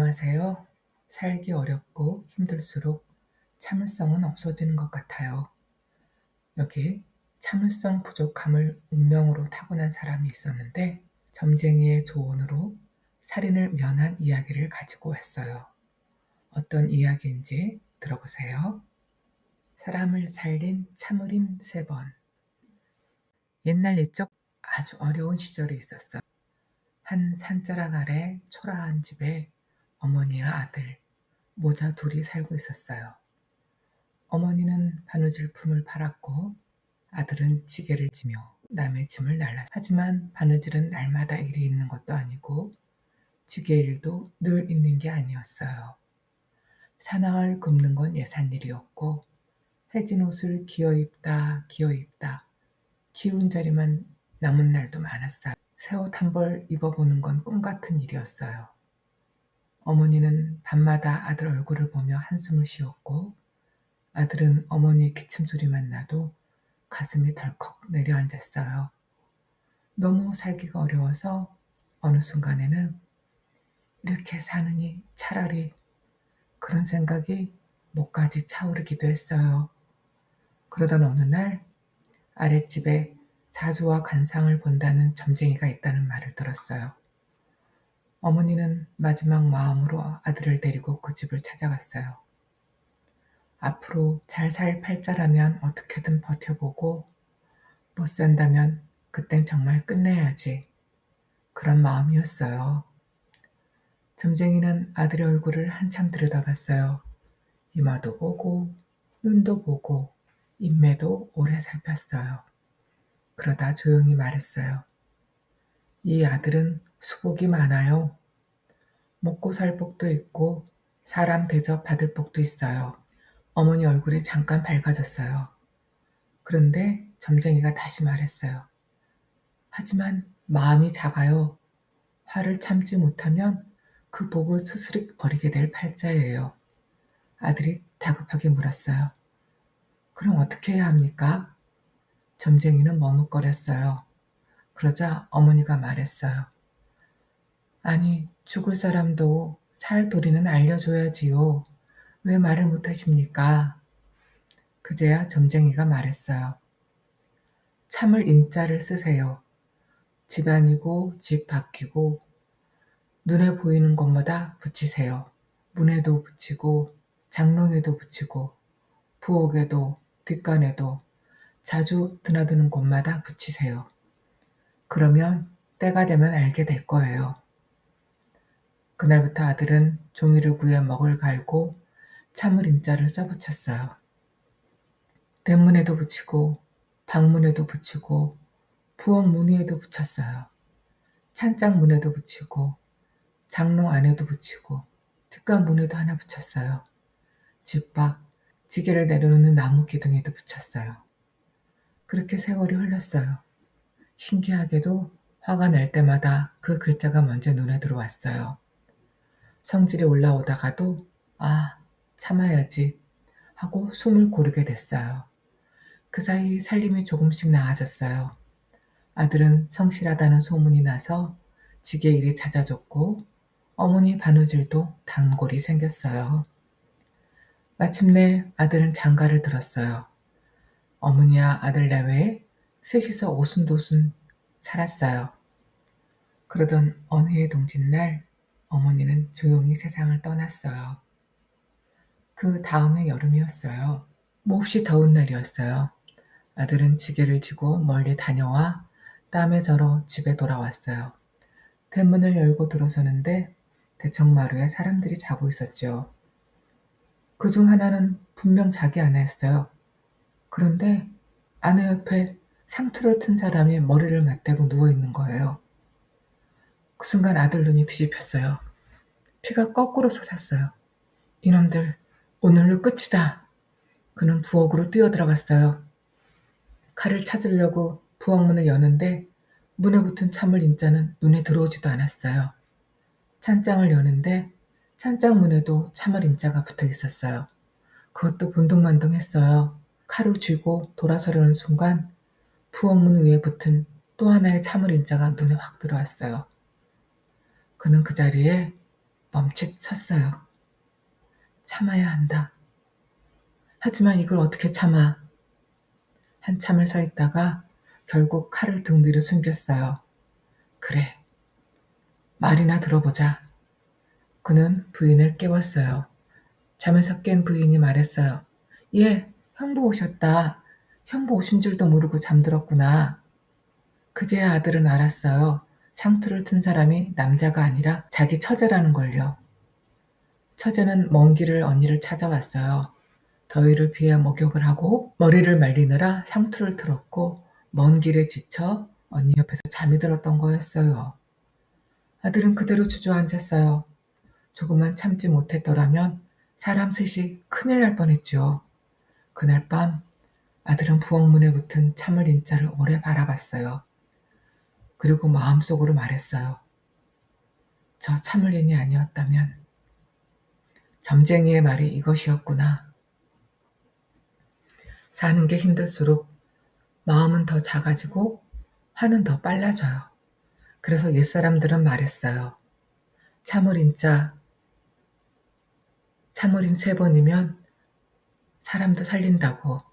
안녕하세요. 살기 어렵고 힘들수록 참을성은 없어지는 것 같아요. 여기 참을성 부족함을 운명으로 타고난 사람이 있었는데 점쟁이의 조언으로 살인을 면한 이야기를 가지고 왔어요. 어떤 이야기인지 들어보세요. 사람을 살린 참을인 3번. 옛날 옛적 아주 어려운 시절이 있었어요. 한 산자락 아래 초라한 집에 어머니와 아들, 모자 둘이 살고 있었어요. 어머니는 바느질품을 팔았고 아들은 지게를 지며 남의 짐을 날랐어요. 하지만 바느질은 날마다 일이 있는 것도 아니고 지게 일도 늘 있는 게 아니었어요. 사나흘 굽는 건 예산일이었고 해진 옷을 기어 입다 기운 자리만 남은 날도 많았어요. 새 옷 한 벌 입어보는 건 꿈같은 일이었어요. 어머니는 밤마다 아들 얼굴을 보며 한숨을 쉬었고 아들은 어머니의 기침 소리만 나도 가슴이 덜컥 내려앉았어요. 너무 살기가 어려워서 어느 순간에는 이렇게 사느니 차라리 그런 생각이 목까지 차오르기도 했어요. 그러던 어느 날 아랫집에 사주와 관상을 본다는 점쟁이가 있다는 말을 들었어요. 어머니는 마지막 마음으로 아들을 데리고 그 집을 찾아갔어요. 앞으로 잘 살 팔자라면 어떻게든 버텨보고 못 산다면 그땐 정말 끝내야지. 그런 마음이었어요. 점쟁이는 아들의 얼굴을 한참 들여다봤어요. 이마도 보고 눈도 보고 인매도 오래 살폈어요. 그러다 조용히 말했어요. 이 아들은 수복이 많아요. 먹고 살 복도 있고 사람 대접 받을 복도 있어요. 어머니 얼굴이 잠깐 밝아졌어요. 그런데 점쟁이가 다시 말했어요. 하지만 마음이 작아요. 화를 참지 못하면 그 복을 스스로 버리게 될 팔자예요. 아들이 다급하게 물었어요. 그럼 어떻게 해야 합니까? 점쟁이는 머뭇거렸어요. 그러자 어머니가 말했어요. 아니, 죽을 사람도 살 도리는 알려줘야지요. 왜 말을 못하십니까? 그제야 점쟁이가 말했어요. 참을 인자를 쓰세요. 집안이고 집 밖이고 눈에 보이는 것마다 붙이세요. 문에도 붙이고 장롱에도 붙이고 부엌에도 뒷간에도 자주 드나드는 곳마다 붙이세요. 그러면 때가 되면 알게 될 거예요. 그날부터 아들은 종이를 구해 먹을 갈고 참을 인자를 써붙였어요. 대문에도 붙이고 방문에도 붙이고 부엌 문 위에도 붙였어요. 찬장 문에도 붙이고 장롱 안에도 붙이고 뒷간 문에도 하나 붙였어요. 집 밖 지게를 내려놓는 나무 기둥에도 붙였어요. 그렇게 세월이 흘렀어요. 신기하게도 화가 날 때마다 그 글자가 먼저 눈에 들어왔어요. 성질이 올라오다가도 참아야지 하고 숨을 고르게 됐어요. 그 사이 살림이 조금씩 나아졌어요. 아들은 성실하다는 소문이 나서 지게 일이 잦아졌고 어머니 바느질도 단골이 생겼어요. 마침내 아들은 장가를 들었어요. 어머니와 아들 내외에 셋이서 오순도순 살았어요. 그러던 어느 해 동짓날 어머니는 조용히 세상을 떠났어요. 그 다음해 여름이었어요. 몹시 더운 날이었어요. 아들은 지게를 지고 멀리 다녀와 땀에 절어 집에 돌아왔어요. 대문을 열고 들어서는데 대청마루에 사람들이 자고 있었죠. 그중 하나는 분명 자기 아내였어요. 그런데 아내 옆에 상투를 튼 사람이 머리를 맞대고 누워있는 거예요. 그 순간 아들 눈이 뒤집혔어요. 피가 거꾸로 솟았어요. 이놈들, 오늘로 끝이다. 그는 부엌으로 뛰어들어갔어요. 칼을 찾으려고 부엌문을 여는데 문에 붙은 참을 인자는 눈에 들어오지도 않았어요. 찬장을 여는데 찬장 문에도 참을 인자가 붙어 있었어요. 그것도 본둥만둥했어요. 칼을 쥐고 돌아서려는 순간 부엌문 위에 붙은 또 하나의 참을 인자가 눈에 확 들어왔어요. 그는 그 자리에 멈칫 섰어요. 참아야 한다. 하지만 이걸 어떻게 참아? 한참을 서 있다가 결국 칼을 등 뒤로 숨겼어요. 그래, 말이나 들어보자. 그는 부인을 깨웠어요. 잠에서 깬 부인이 말했어요. 예, 형부 오셨다. 형부 오신 줄도 모르고 잠들었구나. 그제야 아들은 알았어요. 상투를 튼 사람이 남자가 아니라 자기 처제라는 걸요. 처제는 먼 길을 언니를 찾아왔어요. 더위를 피해 목욕을 하고 머리를 말리느라 상투를 틀었고 먼 길에 지쳐 언니 옆에서 잠이 들었던 거였어요. 아들은 그대로 주저앉았어요. 조금만 참지 못했더라면 사람 셋이 큰일 날 뻔했죠. 그날 밤 아들은 부엌문에 붙은 참을 인자를 오래 바라봤어요. 그리고 마음속으로 말했어요. 저 참을인이 아니었다면 점쟁이의 말이 이것이었구나. 사는 게 힘들수록 마음은 더 작아지고 화는 더 빨라져요. 그래서 옛사람들은 말했어요. 참을인자, 참을인 3번이면 사람도 살린다고.